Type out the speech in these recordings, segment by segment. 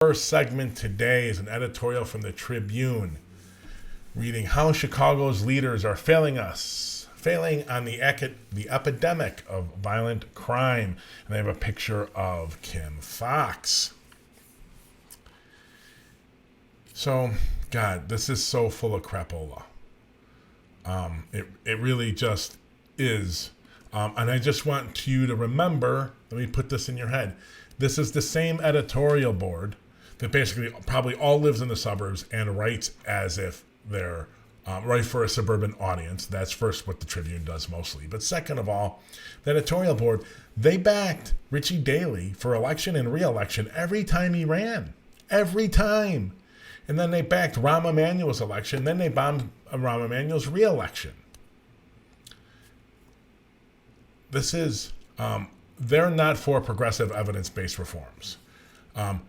First segment today is an editorial from the Tribune reading how Chicago's leaders are failing on the epidemic of violent crime. And they have a picture of Kim Foxx. So, God, this is so full of crapola. It really just is. And I just want you to remember, let me put this in your head. This is the same editorial board that basically probably all lives in the suburbs and writes as if they're right for a suburban audience. That's first what the Tribune does mostly. But second of all, the editorial board, they backed Richie Daley for election and re-election every time he ran. Every time. And then they backed Rahm Emanuel's election. Then they bombed Rahm Emanuel's re-election. This is, they're not for progressive evidence-based reforms.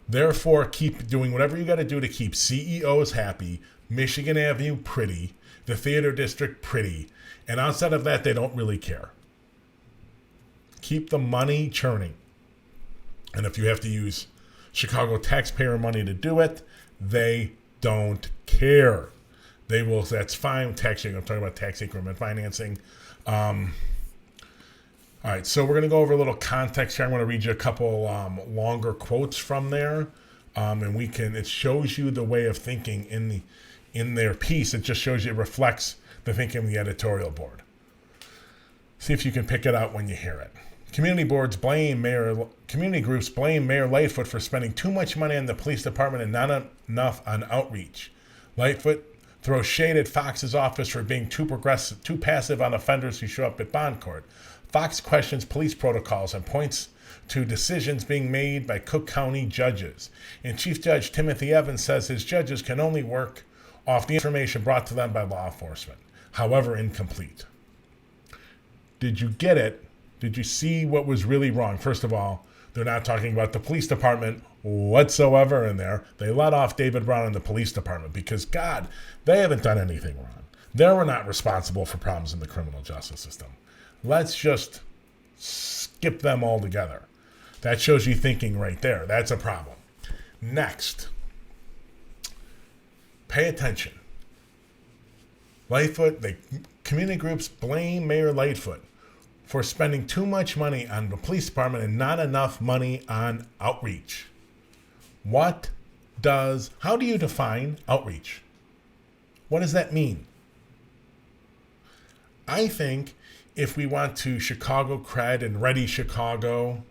Therefore, keep doing whatever you got to do to keep CEOs happy, Michigan Avenue pretty, the theater district pretty, and outside of that, they don't really care. Keep the money churning. And if you have to use Chicago taxpayer money to do it, they don't care. They will, that's fine. I'm talking about tax increment financing. All right, so we're going to go over a little context here. I'm going to read you a couple longer quotes from there, and it shows you the way of thinking in their piece. It just shows you, it reflects the thinking of the editorial board. See if you can pick it out when you hear it. Community groups blame Mayor Lightfoot for spending too much money on the police department and not enough on outreach. Lightfoot throws shade at Fox's office for being too passive on offenders who show up at bond court. Fox questions police protocols and points to decisions being made by Cook County judges. And Chief Judge Timothy Evans says his judges can only work off the information brought to them by law enforcement, however incomplete. Did you get it? Did you see what was really wrong? First of all, they're not talking about the police department whatsoever in there. They let off David Brown in the police department because, God, they haven't done anything wrong. They were not responsible for problems in the criminal justice system. Let's just skip them altogether. That shows you thinking right there. That's a problem. Next, pay attention. Community groups blame Mayor Lightfoot for spending too much money on the police department and not enough money on outreach. How do you define outreach? What does that mean? I think if we want to Chicago cred and ready Chicago,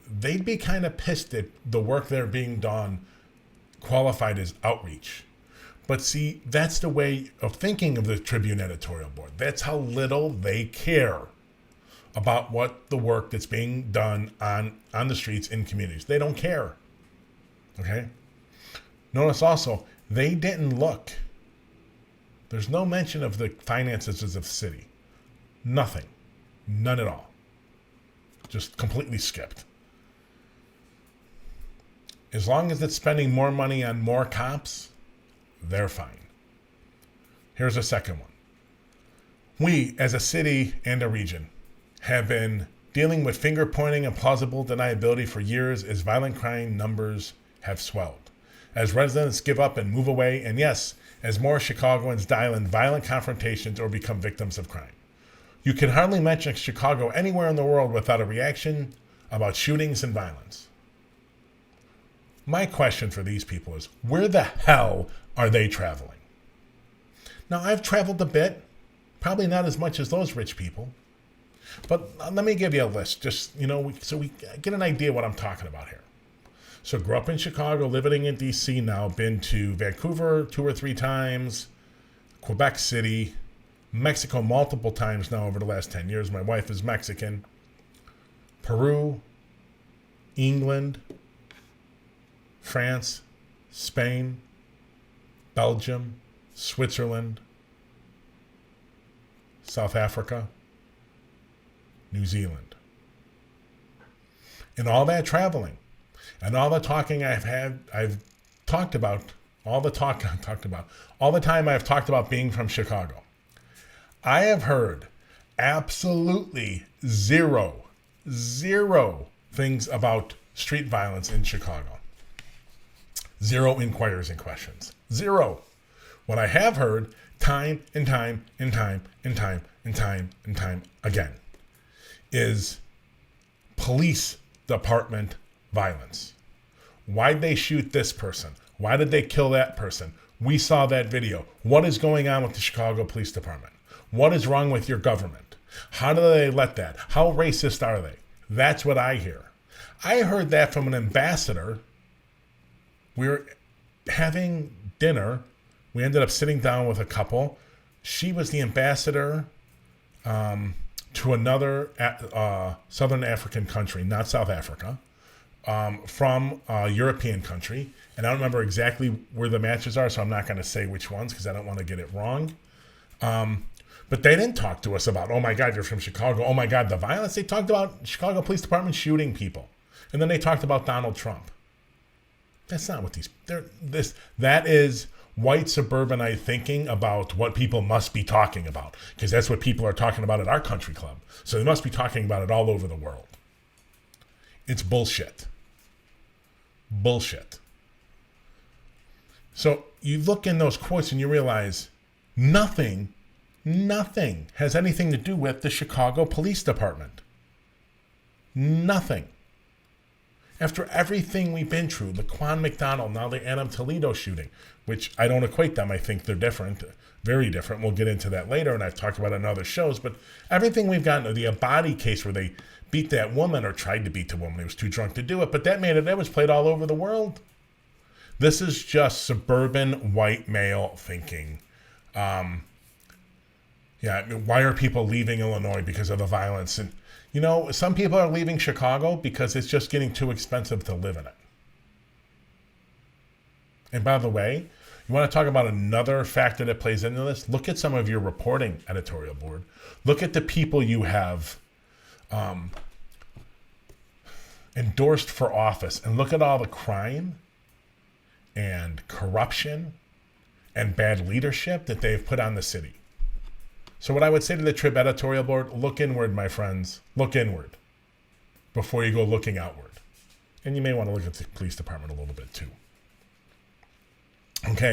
they'd be kind of pissed that the work they're being done qualified as outreach. But see, that's the way of thinking of the Tribune editorial board. That's how little they care about what the work that's being done on the streets in communities. They don't care. Okay? Notice also, they didn't look. There's no mention of the finances of the city. Nothing. None at all. Just completely skipped. As long as it's spending more money on more cops, they're fine. Here's a second one. We, as a city and a region, have been dealing with finger pointing and plausible deniability for years as violent crime numbers have swelled. As residents give up and move away, and yes, as more Chicagoans dial in violent confrontations or become victims of crime. You can hardly mention Chicago anywhere in the world without a reaction about shootings and violence. My question for these people is, where the hell are they traveling? Now, I've traveled a bit, probably not as much as those rich people, but let me give you a list, just, so we get an idea what I'm talking about here. So grew up in Chicago, living in D.C. now, been to Vancouver 2 or 3 times, Quebec City, Mexico multiple times now over the last 10 years. My wife is Mexican. Peru, England, France, Spain, Belgium, Switzerland, South Africa, New Zealand. In all that traveling, and all the talking I've talked about, all the time I've talked about being from Chicago, I have heard absolutely zero things about street violence in Chicago. 0 inquiries and questions. 0. What I have heard time and time and time and time and time and time again is police department violence. Why'd they shoot this person? Why did they kill that person? We saw that video. What is going on with the Chicago Police Department? What is wrong with your government? How do they let that? How racist are they? That's what I hear. I heard that from an ambassador. We were having dinner. We ended up sitting down with a couple. She was the ambassador to another Southern African country, not South Africa, from a European country. And I don't remember exactly where the matches are, so I'm not going to say which ones because I don't want to get it wrong. But they didn't talk to us about, oh my God, you're from Chicago. Oh my God, the violence. They talked about Chicago Police Department shooting people. And then they talked about Donald Trump. That's not what that is white suburbanite thinking about what people must be talking about. Because that's what people are talking about at our country club. So they must be talking about it all over the world. It's bullshit. Bullshit. So you look in those quotes and you realize nothing has anything to do with the Chicago Police Department. Nothing. After everything we've been through, the Quan McDonald, now the Adam Toledo shooting, which I don't equate them. I think they're different, very different. We'll get into that later, and I've talked about it in other shows. But everything we've gotten, the Abadi case where they beat that woman or tried to beat the woman. He was too drunk to do it, but that was played all over the world. This is just suburban white male thinking. Why are people leaving Illinois because of the violence? And, some people are leaving Chicago because it's just getting too expensive to live in it. And by the way, you want to talk about another factor that plays into this? Look at some of your reporting editorial board. Look at the people you have endorsed for office, and look at all the crime and corruption and bad leadership that they've put on the city. So what I would say to the Trib editorial board, look inward, my friends. Look inward before you go looking outward. And you may want to look at the police department a little bit too. Okay.